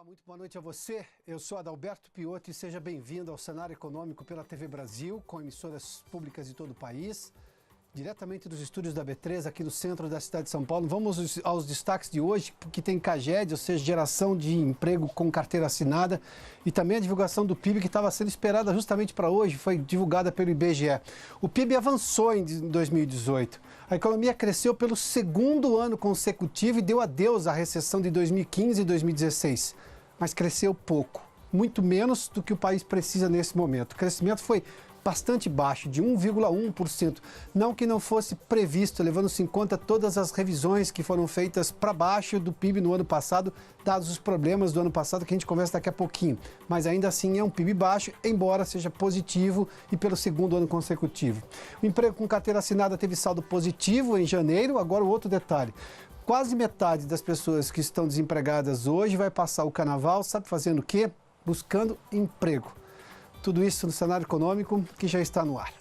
muito boa noite a você. Eu sou Adalberto Piotto e seja bem-vindo ao Cenário Econômico pela TV Brasil, com emissoras públicas de todo o país. Diretamente dos estúdios da B3, aqui no centro da cidade de São Paulo. Vamos aos destaques de hoje, que tem CAGED, ou seja, geração de emprego com carteira assinada, e também a divulgação do PIB, que estava sendo esperada justamente para hoje, foi divulgada pelo IBGE. O PIB avançou em 2018. A economia cresceu pelo segundo ano consecutivo e deu adeus à recessão de 2015 e 2016. Mas cresceu pouco, muito menos do que o país precisa nesse momento. O crescimento foi bastante baixo, de 1,1%. Não que não fosse previsto, levando-se em conta todas as revisões que foram feitas para baixo do PIB no ano passado, dados os problemas do ano passado, que a gente conversa daqui a pouquinho. Mas ainda assim é um PIB baixo, embora seja positivo e pelo segundo ano consecutivo. O emprego com carteira assinada teve saldo positivo em janeiro. Agora o outro detalhe. Quase metade das pessoas que estão desempregadas hoje vai passar o carnaval, sabe fazendo o quê? Buscando emprego. Tudo isso no cenário econômico que já está no ar.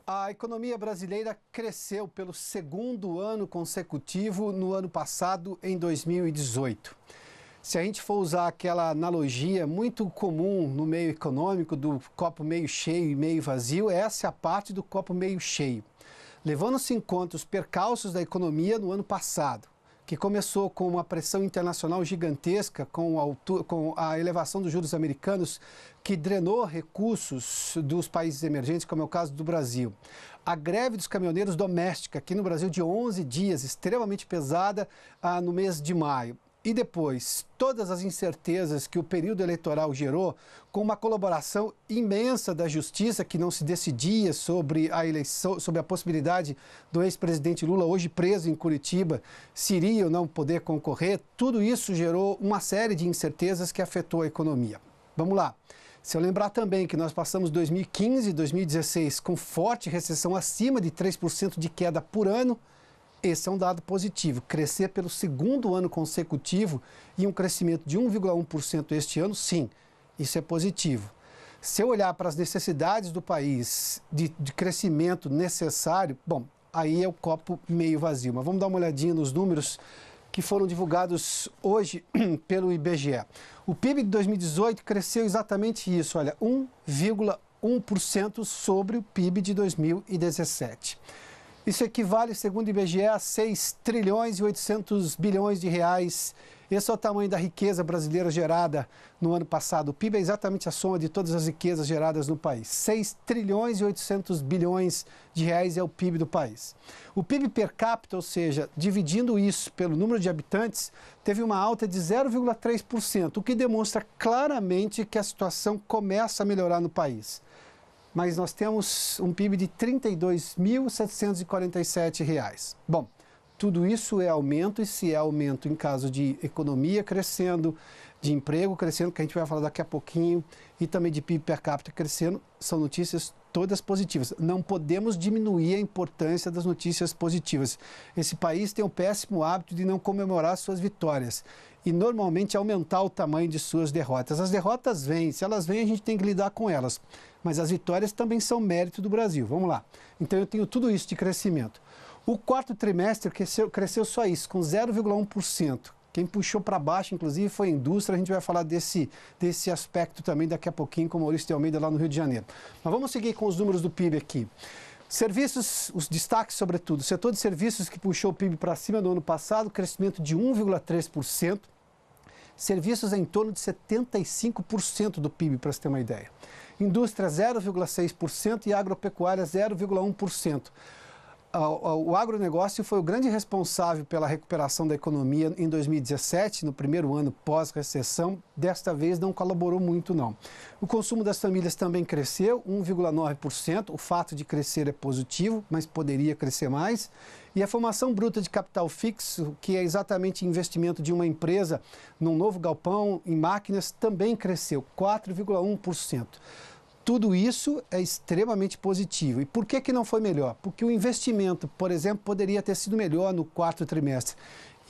A economia brasileira cresceu pelo segundo ano consecutivo no ano passado, em 2018. Se a gente for usar aquela analogia muito comum no meio econômico do copo meio cheio e meio vazio, essa é a parte do copo meio cheio. Levando-se em conta os percalços da economia no ano passado, que começou com uma pressão internacional gigantesca, com a elevação dos juros americanos, que drenou recursos dos países emergentes, como é o caso do Brasil. A greve dos caminhoneiros doméstica, aqui no Brasil, de 11 dias, extremamente pesada, no mês de maio. E depois, todas as incertezas que o período eleitoral gerou, com uma colaboração imensa da Justiça, que não se decidia sobre a eleição, sobre a possibilidade do ex-presidente Lula, hoje preso em Curitiba, se iria ou não poder concorrer, tudo isso gerou uma série de incertezas que afetou a economia. Vamos lá. Se eu lembrar também que nós passamos 2015 e 2016 com forte recessão acima de 3% de queda por ano, esse é um dado positivo. Crescer pelo segundo ano consecutivo e um crescimento de 1,1% este ano, sim, isso é positivo. Se eu olhar para as necessidades do país de crescimento necessário, bom, aí é o copo meio vazio. Mas vamos dar uma olhadinha nos números que foram divulgados hoje pelo IBGE. O PIB de 2018 cresceu exatamente isso, olha, 1,1% sobre o PIB de 2017. Isso equivale, segundo o IBGE, a 6 trilhões e 800 bilhões de reais. Esse é o tamanho da riqueza brasileira gerada no ano passado. O PIB é exatamente a soma de todas as riquezas geradas no país. 6 trilhões e 800 bilhões de reais é o PIB do país. O PIB per capita, ou seja, dividindo isso pelo número de habitantes, teve uma alta de 0,3%, o que demonstra claramente que a situação começa a melhorar no país. Mas nós temos um PIB de R$ 32.747. Bom, tudo isso é aumento, e se é aumento em caso de economia crescendo, de emprego crescendo, que a gente vai falar daqui a pouquinho, e também de PIB per capita crescendo, são notícias todas positivas. Não podemos diminuir a importância das notícias positivas. Esse país tem o péssimo hábito de não comemorar suas vitórias e normalmente aumentar o tamanho de suas derrotas. As derrotas vêm, se elas vêm a gente tem que lidar com elas, mas as vitórias também são mérito do Brasil. Vamos lá. Então eu tenho tudo isso de crescimento. O quarto trimestre cresceu só isso, com 0,1%. Quem puxou para baixo, inclusive, foi a indústria. A gente vai falar desse aspecto também daqui a pouquinho com o Maurício de Almeida lá no Rio de Janeiro. Mas vamos seguir com os números do PIB aqui. Serviços, os destaques sobretudo. O setor de serviços que puxou o PIB para cima no ano passado, crescimento de 1,3%. Serviços em torno de 75% do PIB, para você ter uma ideia. Indústria 0,6% e agropecuária 0,1%. O agronegócio foi o grande responsável pela recuperação da economia em 2017, no primeiro ano pós-recessão. Desta vez não colaborou muito, não. O consumo das famílias também cresceu, 1,9%. O fato de crescer é positivo, mas poderia crescer mais. E a formação bruta de capital fixo, que é exatamente investimento de uma empresa num novo galpão, em máquinas, também cresceu, 4,1%. Tudo isso é extremamente positivo. E por que não foi melhor? Porque o investimento, por exemplo, poderia ter sido melhor no quarto trimestre.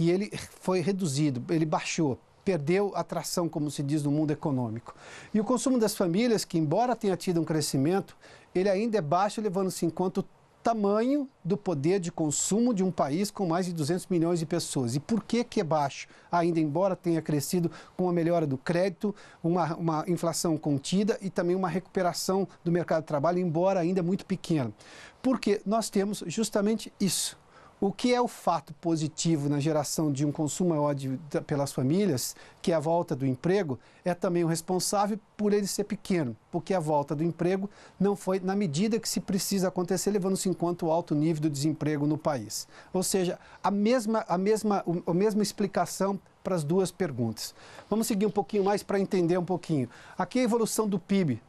E ele foi reduzido, ele baixou, perdeu atração, como se diz no mundo econômico. E o consumo das famílias, que embora tenha tido um crescimento, ele ainda é baixo, levando-se em conta o tamanho do poder de consumo de um país com mais de 200 milhões de pessoas. E por que é baixo? Ainda embora tenha crescido com a melhora do crédito, uma inflação contida e também uma recuperação do mercado de trabalho, embora ainda muito pequena. Porque nós temos justamente isso. O que é o fato positivo na geração de um consumo maior pelas famílias, que é a volta do emprego, é também o responsável por ele ser pequeno, porque a volta do emprego não foi na medida que se precisa acontecer, levando-se em conta o alto nível do desemprego no país. Ou seja, a mesma explicação para as duas perguntas. Vamos seguir um pouquinho mais para entender um pouquinho. Aqui é a evolução do PIB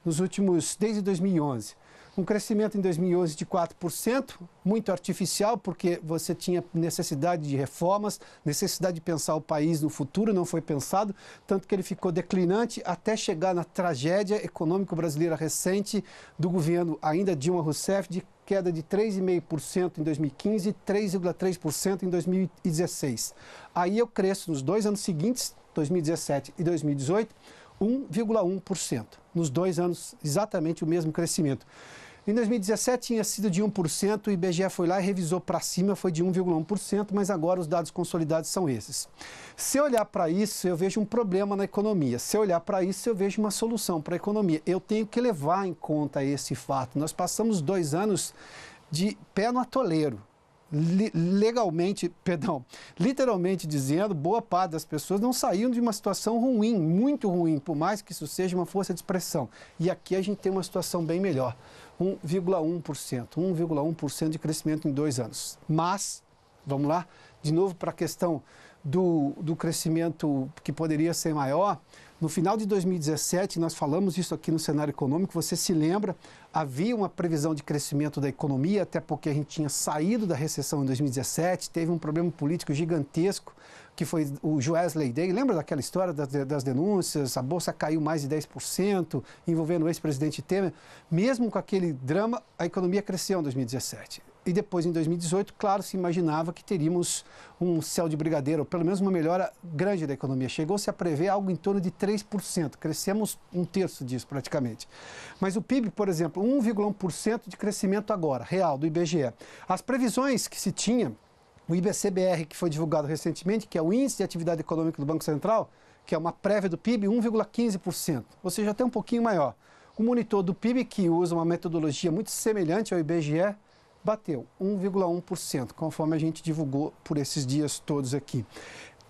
desde 2011. Um crescimento em 2011 de 4%, muito artificial, porque você tinha necessidade de reformas, necessidade de pensar o país no futuro, não foi pensado, tanto que ele ficou declinante até chegar na tragédia econômica brasileira recente do governo ainda Dilma Rousseff, de queda de 3,5% em 2015 e 3,3% em 2016. Aí eu cresço nos 2 anos seguintes, 2017 e 2018, 1,1%. Nos 2 anos, exatamente o mesmo crescimento. Em 2017 tinha sido de 1%, o IBGE foi lá e revisou para cima, foi de 1,1%, mas agora os dados consolidados são esses. Se eu olhar para isso, eu vejo um problema na economia. Se eu olhar para isso, eu vejo uma solução para a economia. Eu tenho que levar em conta esse fato. Nós passamos 2 anos de pé no atoleiro. Literalmente dizendo, boa parte das pessoas não saíram de uma situação ruim, muito ruim, por mais que isso seja uma força de expressão. E aqui a gente tem uma situação bem melhor, 1,1% de crescimento em 2 anos. Mas, vamos lá, de novo para a questão do crescimento que poderia ser maior. No final de 2017, nós falamos isso aqui no cenário econômico, você se lembra, havia uma previsão de crescimento da economia, até porque a gente tinha saído da recessão em 2017, teve um problema político gigantesco, que foi o Joesley Day. Lembra daquela história das denúncias? A Bolsa caiu mais de 10%, envolvendo o ex-presidente Temer. Mesmo com aquele drama, a economia cresceu em 2017. E depois, em 2018, claro, se imaginava que teríamos um céu de brigadeiro, ou pelo menos uma melhora grande da economia. Chegou-se a prever algo em torno de 3%, crescemos 1/3 disso praticamente. Mas o PIB, por exemplo, 1,1% de crescimento agora, real, do IBGE. As previsões que se tinha, o IBCBR, que foi divulgado recentemente, que é o Índice de Atividade Econômica do Banco Central, que é uma prévia do PIB, 1,15%, ou seja, até um pouquinho maior. O monitor do PIB, que usa uma metodologia muito semelhante ao IBGE, bateu 1,1%, conforme a gente divulgou por esses dias todos aqui.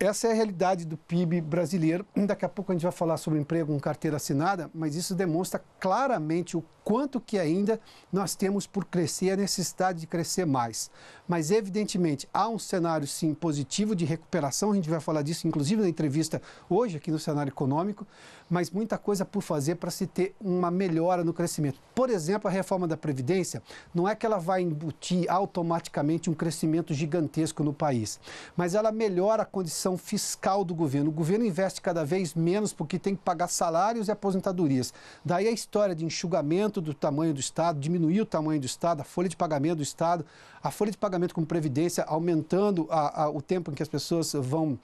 Essa é a realidade do PIB brasileiro. Daqui a pouco a gente vai falar sobre emprego com carteira assinada, mas isso demonstra claramente o quanto que ainda nós temos por crescer, a necessidade de crescer mais. Mas, evidentemente, há um cenário, sim, positivo de recuperação, a gente vai falar disso, inclusive, na entrevista hoje aqui no cenário econômico, mas muita coisa por fazer para se ter uma melhora no crescimento. Por exemplo, a reforma da Previdência, não é que ela vai embutir automaticamente um crescimento gigantesco no país, mas ela melhora a condição fiscal do governo. O governo investe cada vez menos porque tem que pagar salários e aposentadorias. Daí a história de enxugamento do tamanho do Estado, diminuir o tamanho do Estado, a folha de pagamento do Estado, a folha de pagamento com Previdência aumentando o tempo em que as pessoas vão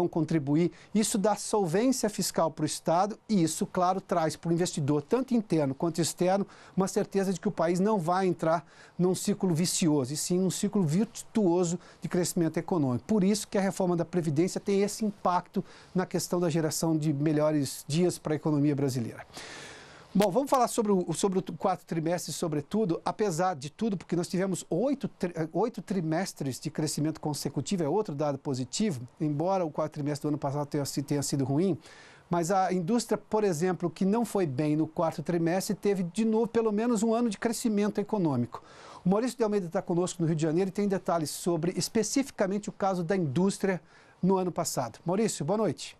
contribuir. Isso dá solvência fiscal para o Estado e isso, claro, traz para o investidor, tanto interno quanto externo, uma certeza de que o país não vai entrar num ciclo vicioso, e sim num ciclo virtuoso de crescimento econômico. Por isso que a reforma da Previdência tem esse impacto na questão da geração de melhores dias para a economia brasileira. Bom, vamos falar sobre o 4º trimestre, sobretudo, apesar de tudo, porque nós tivemos 8 trimestres de crescimento consecutivo, é outro dado positivo, embora o 4º trimestre do ano passado tenha sido ruim, mas a indústria, por exemplo, que não foi bem no 4º trimestre, teve de novo pelo menos um ano de crescimento econômico. O Maurício de Almeida está conosco no Rio de Janeiro e tem detalhes sobre especificamente o caso da indústria no ano passado. Maurício, boa noite.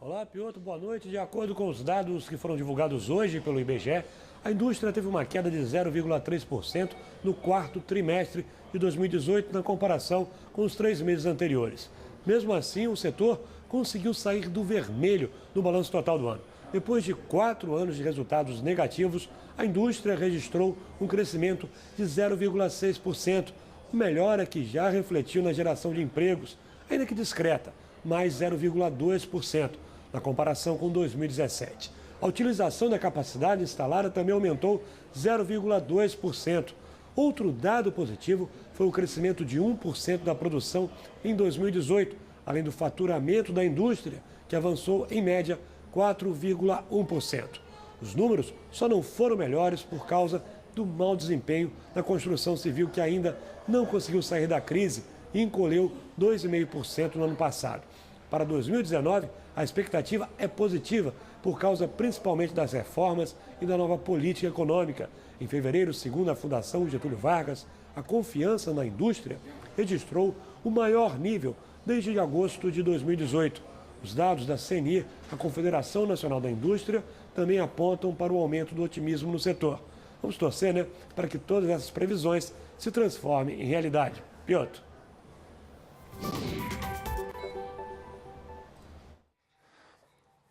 Olá, Piotr, boa noite. De acordo com os dados que foram divulgados hoje pelo IBGE, a indústria teve uma queda de 0,3% no 4º trimestre de 2018 na comparação com os 3 meses anteriores. Mesmo assim, o setor conseguiu sair do vermelho no balanço total do ano. Depois de 4 anos de resultados negativos, a indústria registrou um crescimento de 0,6%, melhora que já refletiu na geração de empregos, ainda que discreta, mais 0,2%, na comparação com 2017. A utilização da capacidade instalada também aumentou 0,2%. Outro dado positivo foi o crescimento de 1% da produção em 2018, além do faturamento da indústria, que avançou em média 4,1%. Os números só não foram melhores por causa do mau desempenho da construção civil, que ainda não conseguiu sair da crise e encolheu 2,5% no ano passado. Para 2019, a expectativa é positiva por causa principalmente das reformas e da nova política econômica. Em fevereiro, segundo a Fundação Getúlio Vargas, a confiança na indústria registrou o maior nível desde agosto de 2018. Os dados da CNI, a Confederação Nacional da Indústria, também apontam para o aumento do otimismo no setor. Vamos torcer, para que todas essas previsões se transformem em realidade. Piotr.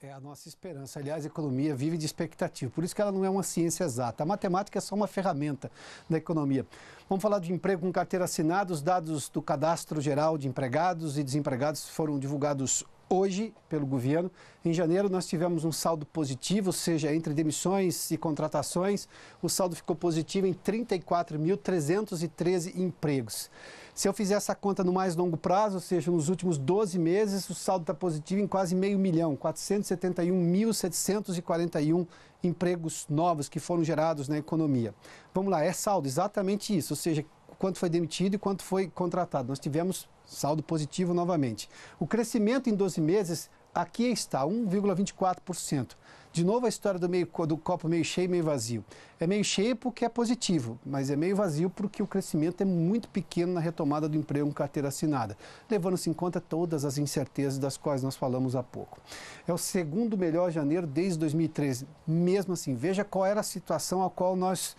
É a nossa esperança. Aliás, a economia vive de expectativa. Por isso que ela não é uma ciência exata. A matemática é só uma ferramenta da economia. Vamos falar de emprego com carteira assinada. Os dados do Cadastro Geral de Empregados e Desempregados foram divulgados hoje pelo governo. Em janeiro, nós tivemos um saldo positivo, ou seja, entre demissões e contratações, o saldo ficou positivo em 34.313 empregos. Se eu fizer essa conta no mais longo prazo, ou seja, nos últimos 12 meses, o saldo está positivo em quase 500 mil, 471.741 empregos novos que foram gerados na economia. Vamos lá, é saldo, exatamente isso, ou seja, quanto foi demitido e quanto foi contratado. Nós tivemos saldo positivo novamente. O crescimento em 12 meses, aqui está, 1,24%. De novo a história do copo meio cheio e meio vazio. É meio cheio porque é positivo, mas é meio vazio porque o crescimento é muito pequeno na retomada do emprego com carteira assinada, levando-se em conta todas as incertezas das quais nós falamos há pouco. É o segundo melhor janeiro desde 2013. Mesmo assim, veja qual era a situação a qual nós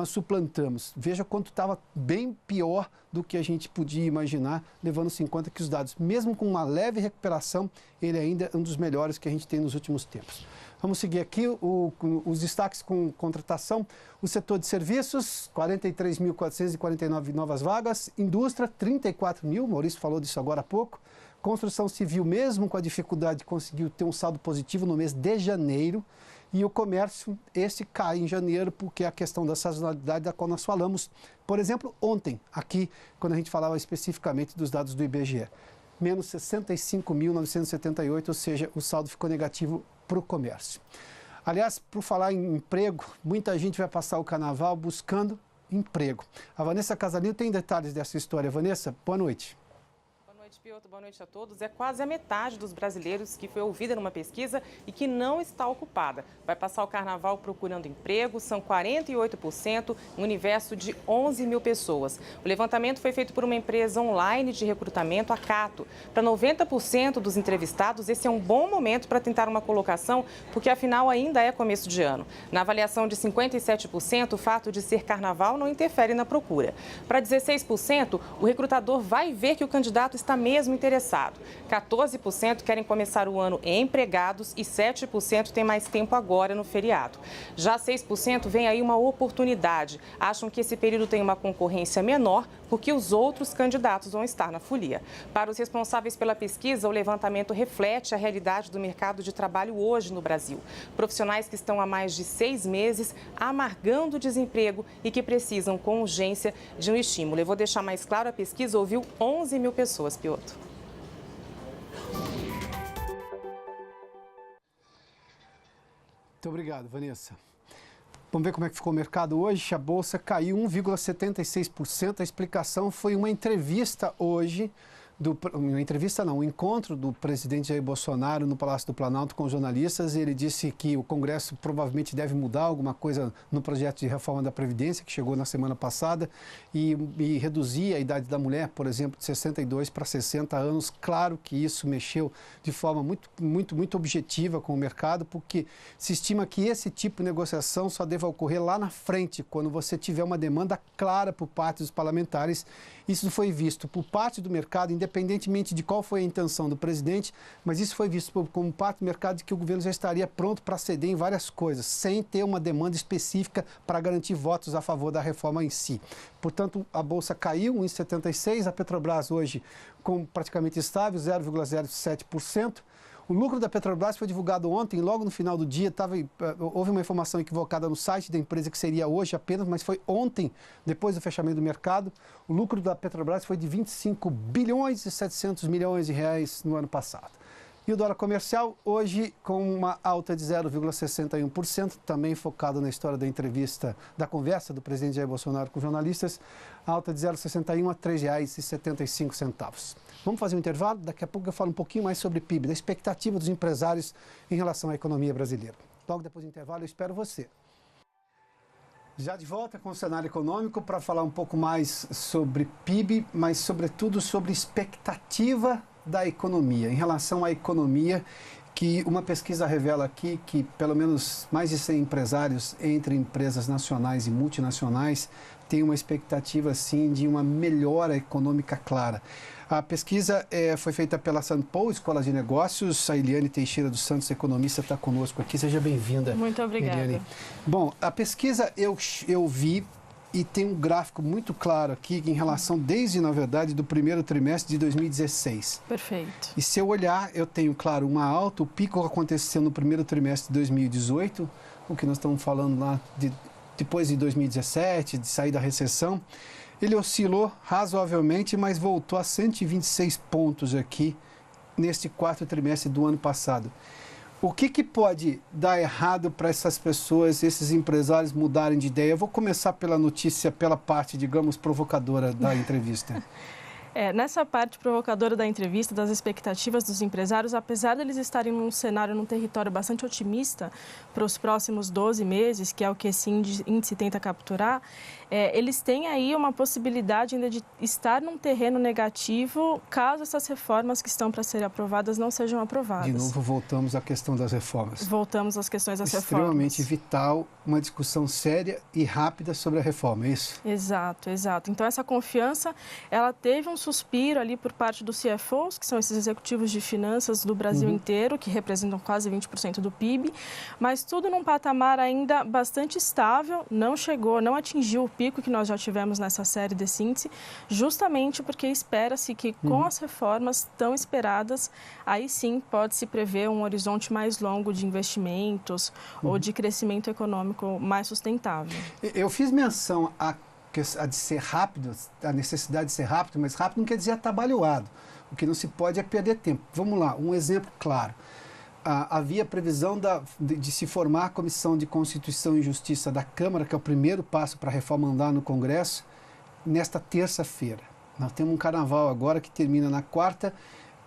suplantamos. Veja quanto estava bem pior do que a gente podia imaginar, levando-se em conta que os dados, mesmo com uma leve recuperação, ele ainda é um dos melhores que a gente tem nos últimos tempos. Vamos seguir aqui os destaques com contratação. O setor de serviços, 43.449 novas vagas. Indústria, 34 mil, Maurício falou disso agora há pouco. Construção civil, mesmo com a dificuldade, conseguiu ter um saldo positivo no mês de janeiro. E o comércio, esse cai em janeiro, porque é a questão da sazonalidade da qual nós falamos. Por exemplo, ontem, aqui, quando a gente falava especificamente dos dados do IBGE. Menos 65.978, ou seja, o saldo ficou negativo para o comércio. Aliás, por falar em emprego, muita gente vai passar o carnaval buscando emprego. A Vanessa Casalino tem detalhes dessa história. Vanessa, boa noite. Boa noite, Piotr. Boa noite a todos. É quase a metade dos brasileiros que foi ouvida numa pesquisa e que não está ocupada. Vai passar o carnaval procurando emprego, são 48%, um universo de 11 mil pessoas. O levantamento foi feito por uma empresa online de recrutamento, a Cato. Para 90% dos entrevistados, esse é um bom momento para tentar uma colocação, porque afinal ainda é começo de ano. Na avaliação de 57%, o fato de ser carnaval não interfere na procura. Para 16%, o recrutador vai ver que o candidato está mesmo interessado. 14% querem começar o ano empregados e 7% têm mais tempo agora no feriado. Já 6% vem aí uma oportunidade. Acham que esse período tem uma concorrência menor porque os outros candidatos vão estar na folia. Para os responsáveis pela pesquisa, o levantamento reflete a realidade do mercado de trabalho hoje no Brasil. Profissionais que estão há mais de 6 meses amargando o desemprego e que precisam com urgência de um estímulo. Eu vou deixar mais claro, a pesquisa ouviu 11 mil pessoas, Piotr. Muito obrigado, Vanessa. Vamos ver como é que ficou o mercado hoje. A Bolsa caiu 1,76%. A explicação foi uma entrevista hoje, um encontro do presidente Jair Bolsonaro no Palácio do Planalto com jornalistas. Ele disse que o Congresso provavelmente deve mudar alguma coisa no projeto de reforma da Previdência, que chegou na semana passada, e reduzir a idade da mulher, por exemplo, de 62 para 60 anos. Claro que isso mexeu de forma muito objetiva com o mercado, porque se estima que esse tipo de negociação só deva ocorrer lá na frente, quando você tiver uma demanda clara por parte dos parlamentares. Isso foi visto por parte do mercado, independentemente de qual foi a intenção do presidente, mas isso foi visto como parte do mercado de que o governo já estaria pronto para ceder em várias coisas, sem ter uma demanda específica para garantir votos a favor da reforma em si. Portanto, a Bolsa caiu 1,76%, a Petrobras hoje praticamente estável, 0,07%. O lucro da Petrobras foi divulgado ontem, logo no final do dia, houve uma informação equivocada no site da empresa que seria hoje apenas, mas foi ontem, depois do fechamento do mercado. O lucro da Petrobras foi de 25 bilhões e 700 milhões de reais no ano passado. E o dólar comercial, hoje, com uma alta de 0,61%, também focado na história da entrevista, da conversa do presidente Jair Bolsonaro com jornalistas, alta de 0,61 a R$ 3,75. Vamos fazer um intervalo? Daqui a pouco eu falo um pouquinho mais sobre PIB, da expectativa dos empresários em relação à economia brasileira. Logo depois do intervalo, eu espero você. Já de volta com o cenário econômico para falar um pouco mais sobre PIB, mas sobretudo sobre expectativa da economia. Em relação à economia, que uma pesquisa revela aqui que pelo menos mais de 100 empresários entre empresas nacionais e multinacionais têm uma expectativa, sim, de uma melhora econômica clara. A pesquisa foi feita pela Sanpou, Escola de Negócios. A Eliane Teixeira dos Santos, economista, está conosco aqui. Seja bem-vinda. Muito obrigada. Eliane. Bom, a pesquisa eu vi e tem um gráfico muito claro aqui em relação, desde, na verdade, do primeiro trimestre de 2016. Perfeito. E se eu olhar, eu tenho, claro, uma alta, o pico aconteceu no primeiro trimestre de 2018, o que nós estamos falando lá depois de 2017, de sair da recessão. Ele oscilou razoavelmente, mas voltou a 126 pontos aqui neste quarto trimestre do ano passado. O que pode dar errado para essas pessoas, esses empresários mudarem de ideia? Eu vou começar pela notícia, pela parte, digamos, provocadora da entrevista. Nessa parte provocadora da entrevista, das expectativas dos empresários, apesar deles estarem num cenário, num território bastante otimista para os próximos 12 meses, que é o que esse índice tenta capturar, eles têm aí uma possibilidade ainda de estar num terreno negativo caso essas reformas que estão para serem aprovadas não sejam aprovadas. De novo, voltamos à questão das reformas. Voltamos às questões das reformas. Extremamente vital, uma discussão séria e rápida sobre a reforma, é isso? Exato, exato. Então, essa confiança, ela teve um suspiro ali por parte dos CFOs, que são esses executivos de finanças do Brasil inteiro, que representam quase 20% do PIB, mas tudo num patamar ainda bastante estável, não atingiu o pico que nós já tivemos nessa série desse índice, justamente porque espera-se que com as reformas tão esperadas, aí sim pode-se prever um horizonte mais longo de investimentos ou de crescimento econômico mais sustentável. Eu fiz menção a de ser rápido, a necessidade de ser rápido, mas rápido não quer dizer atabalhoado. O que não se pode é perder tempo. Vamos lá, um exemplo claro. Havia previsão de se formar a Comissão de Constituição e Justiça da Câmara, que é o primeiro passo para a reforma andar no Congresso, nesta terça-feira. Nós temos um carnaval agora que termina na quarta,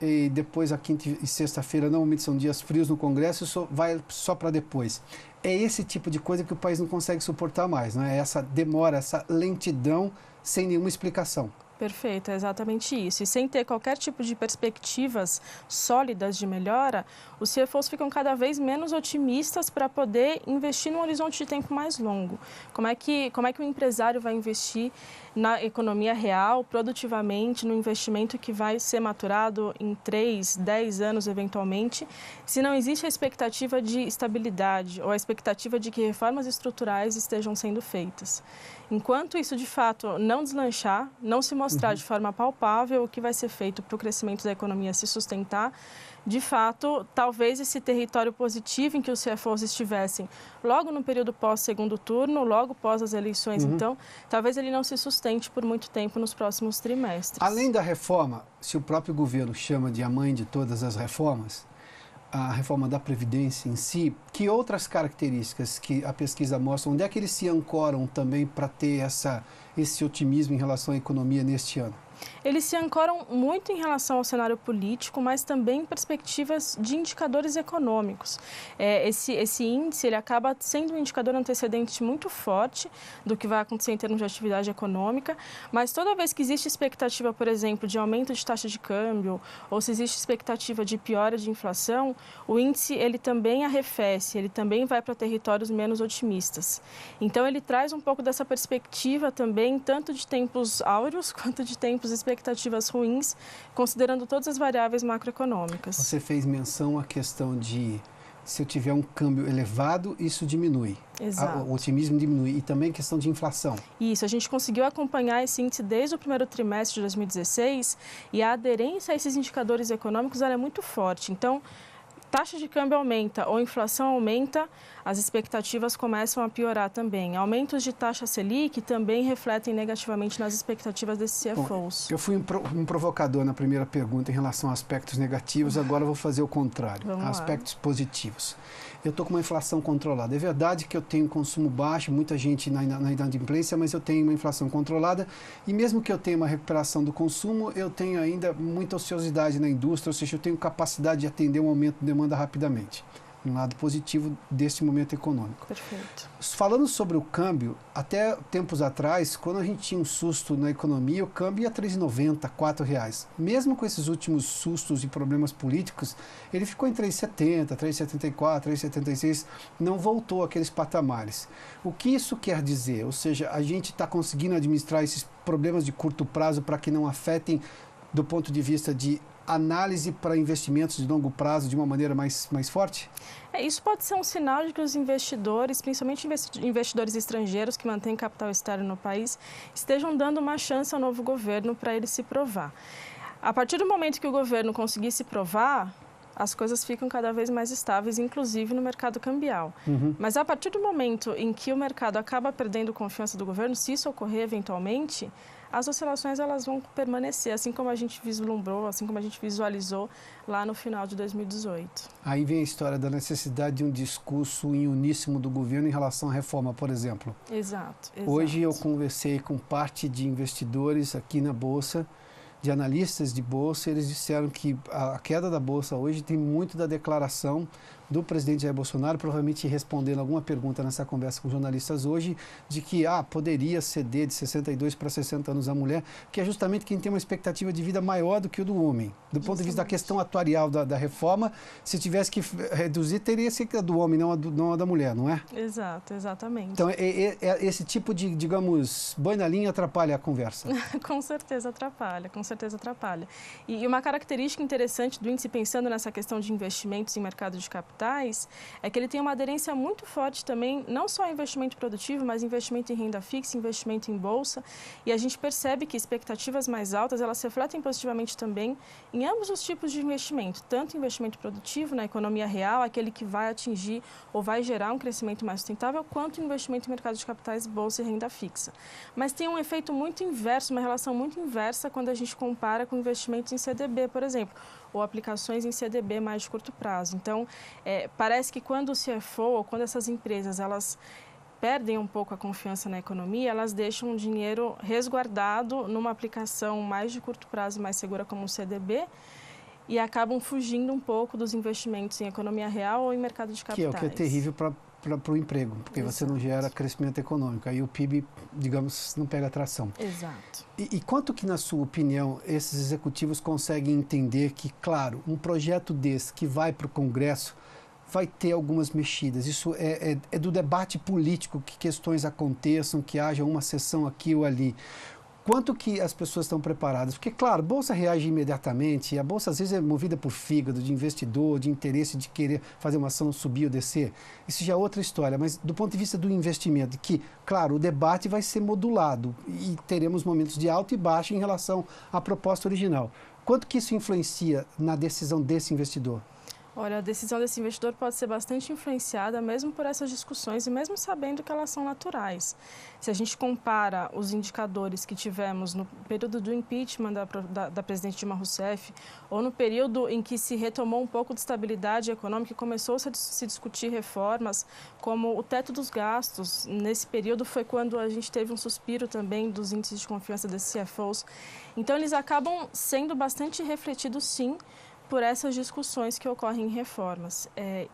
e depois a quinta e sexta-feira, normalmente são dias frios no Congresso, vai só para depois. É esse tipo de coisa que o país não consegue suportar mais, não é? Essa demora, essa lentidão sem nenhuma explicação. Perfeito, é exatamente isso. E sem ter qualquer tipo de perspectivas sólidas de melhora, os CFOs ficam cada vez menos otimistas para poder investir num horizonte de tempo mais longo. Como é que o empresário vai investir na economia real, produtivamente, no investimento que vai ser maturado em 3, 10 anos, eventualmente, se não existe a expectativa de estabilidade ou a expectativa de que reformas estruturais estejam sendo feitas. Enquanto isso, de fato, não deslanchar, não se mostrar de forma palpável o que vai ser feito para o crescimento da economia se sustentar, de fato, talvez esse território positivo em que os CFOs estivessem logo no período pós-segundo turno, logo pós as eleições, então, talvez ele não se sustente por muito tempo nos próximos trimestres. Além da reforma, se o próprio governo chama de a mãe de todas as reformas, a reforma da Previdência em si, que outras características que a pesquisa mostra, onde é que eles se ancoram também para ter esse otimismo em relação à economia neste ano? Eles se ancoram muito em relação ao cenário político, mas também em perspectivas de indicadores econômicos. Esse índice ele acaba sendo um indicador antecedente muito forte do que vai acontecer em termos de atividade econômica, mas toda vez que existe expectativa, por exemplo, de aumento de taxa de câmbio, ou se existe expectativa de piora de inflação, o índice ele também arrefece, ele também vai para territórios menos otimistas. Então, ele traz um pouco dessa perspectiva também, tanto de tempos áureos quanto de tempos expectativas ruins, considerando todas as variáveis macroeconômicas. Você fez menção à questão de, se eu tiver um câmbio elevado, isso diminui. Exato. O otimismo diminui. E também a questão de inflação. Isso, a gente conseguiu acompanhar esse índice desde o primeiro trimestre de 2016 e a aderência a esses indicadores econômicos ela é muito forte. Então, taxa de câmbio aumenta ou inflação aumenta, as expectativas começam a piorar também. Aumentos de taxa Selic também refletem negativamente nas expectativas desses CFOs. Eu fui um provocador na primeira pergunta em relação a aspectos negativos, agora eu vou fazer o contrário, aspectos positivos. Eu estou com uma inflação controlada. É verdade que eu tenho consumo baixo, muita gente na inadimplência, mas eu tenho uma inflação controlada e mesmo que eu tenha uma recuperação do consumo, eu tenho ainda muita ociosidade na indústria, ou seja, eu tenho capacidade de atender um aumento de demanda rapidamente. Um lado positivo desse momento econômico. Perfeito. Falando sobre o câmbio, até tempos atrás, quando a gente tinha um susto na economia, o câmbio ia a R$ 3,90, R$ 4,00. Mesmo com esses últimos sustos e problemas políticos, ele ficou em R$ 3,70, R$ 3,74, R$ 3,76, não voltou àqueles patamares. O que isso quer dizer? Ou seja, a gente está conseguindo administrar esses problemas de curto prazo para que não afetem do ponto de vista de análise para investimentos de longo prazo de uma maneira mais forte? Isso pode ser um sinal de que os investidores, principalmente investidores estrangeiros que mantêm capital externo no país, estejam dando uma chance ao novo governo para ele se provar. A partir do momento que o governo conseguir se provar, as coisas ficam cada vez mais estáveis, inclusive no mercado cambial. Mas a partir do momento em que o mercado acaba perdendo confiança do governo, se isso ocorrer eventualmente, as oscilações elas vão permanecer, assim como a gente vislumbrou, assim como a gente visualizou lá no final de 2018. Aí vem a história da necessidade de um discurso em uníssono do governo em relação à reforma, por exemplo. Exato. Hoje eu conversei com parte de investidores aqui na Bolsa, de analistas de Bolsa, eles disseram que a queda da Bolsa hoje tem muito da declaração do presidente Jair Bolsonaro, provavelmente respondendo alguma pergunta nessa conversa com jornalistas hoje, de que poderia ceder de 62 para 60 anos a mulher, que é justamente quem tem uma expectativa de vida maior do que o do homem. Do ponto de vista da questão atuarial da reforma, se tivesse que reduzir, teria sido a do homem, não a da mulher, não é? Exato, exatamente. Então, esse tipo de, digamos, banho na linha atrapalha a conversa. Com certeza atrapalha, com certeza atrapalha. E uma característica interessante do índice, pensando nessa questão de investimentos em mercado de capitais, é que ele tem uma aderência muito forte também, não só em investimento produtivo, mas investimento em renda fixa, investimento em bolsa. E a gente percebe que expectativas mais altas, elas se refletem positivamente também em ambos os tipos de investimento, tanto investimento produtivo na economia real, aquele que vai atingir ou vai gerar um crescimento mais sustentável, quanto investimento em mercado de capitais, bolsa e renda fixa. Mas tem um efeito muito inverso, uma relação muito inversa quando a gente compara com investimentos em CDB, por exemplo, ou aplicações em CDB mais de curto prazo. Então, parece que quando o CFO ou quando essas empresas elas perdem um pouco a confiança na economia, elas deixam o dinheiro resguardado numa aplicação mais de curto prazo, mais segura como o CDB, e acabam fugindo um pouco dos investimentos em economia real ou em mercado de capitais. Que é o que é terrível para o emprego, porque Exato. Você não gera crescimento econômico, aí o PIB, digamos, não pega atração. Exato. E quanto que, na sua opinião, esses executivos conseguem entender que, claro, um projeto desse que vai para o Congresso vai ter algumas mexidas. Isso é do debate político, que questões aconteçam, que haja uma sessão aqui ou ali. Quanto que as pessoas estão preparadas? Porque, claro, a Bolsa reage imediatamente, e a Bolsa às vezes é movida por fígado, de investidor, de interesse de querer fazer uma ação subir ou descer. Isso já é outra história, mas do ponto de vista do investimento, que, claro, o debate vai ser modulado e teremos momentos de alto e baixo em relação à proposta original. Quanto que isso influencia na decisão desse investidor? Olha, a decisão desse investidor pode ser bastante influenciada mesmo por essas discussões e mesmo sabendo que elas são naturais. Se a gente compara os indicadores que tivemos no período do impeachment da presidente Dilma Rousseff ou no período em que se retomou um pouco de estabilidade econômica e começou a se discutir reformas como o teto dos gastos, nesse período foi quando a gente teve um suspiro também dos índices de confiança desses CFOs. Então, eles acabam sendo bastante refletidos, sim, por essas discussões que ocorrem em reformas.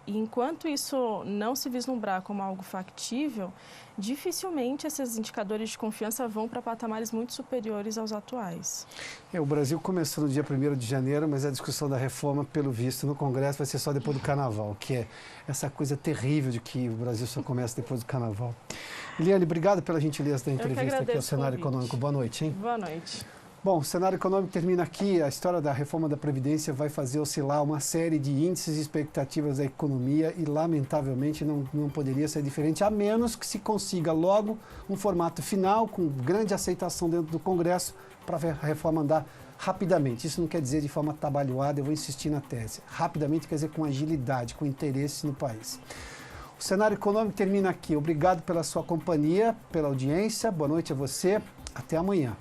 E enquanto isso não se vislumbrar como algo factível, dificilmente esses indicadores de confiança vão para patamares muito superiores aos atuais. O Brasil começou no dia 1º de janeiro, mas a discussão da reforma, pelo visto, no Congresso vai ser só depois do Carnaval, que é essa coisa terrível de que o Brasil só começa depois do Carnaval. Eliane, obrigado pela gentileza da entrevista aqui ao Cenário Econômico. Boa noite, hein? Boa noite. Bom, o cenário econômico termina aqui. A história da reforma da Previdência vai fazer oscilar uma série de índices e expectativas da economia e, lamentavelmente, não poderia ser diferente, a menos que se consiga logo um formato final, com grande aceitação dentro do Congresso, para a reforma andar rapidamente. Isso não quer dizer de forma atabalhoada, eu vou insistir na tese. Rapidamente quer dizer com agilidade, com interesse no país. O cenário econômico termina aqui. Obrigado pela sua companhia, pela audiência. Boa noite a você. Até amanhã.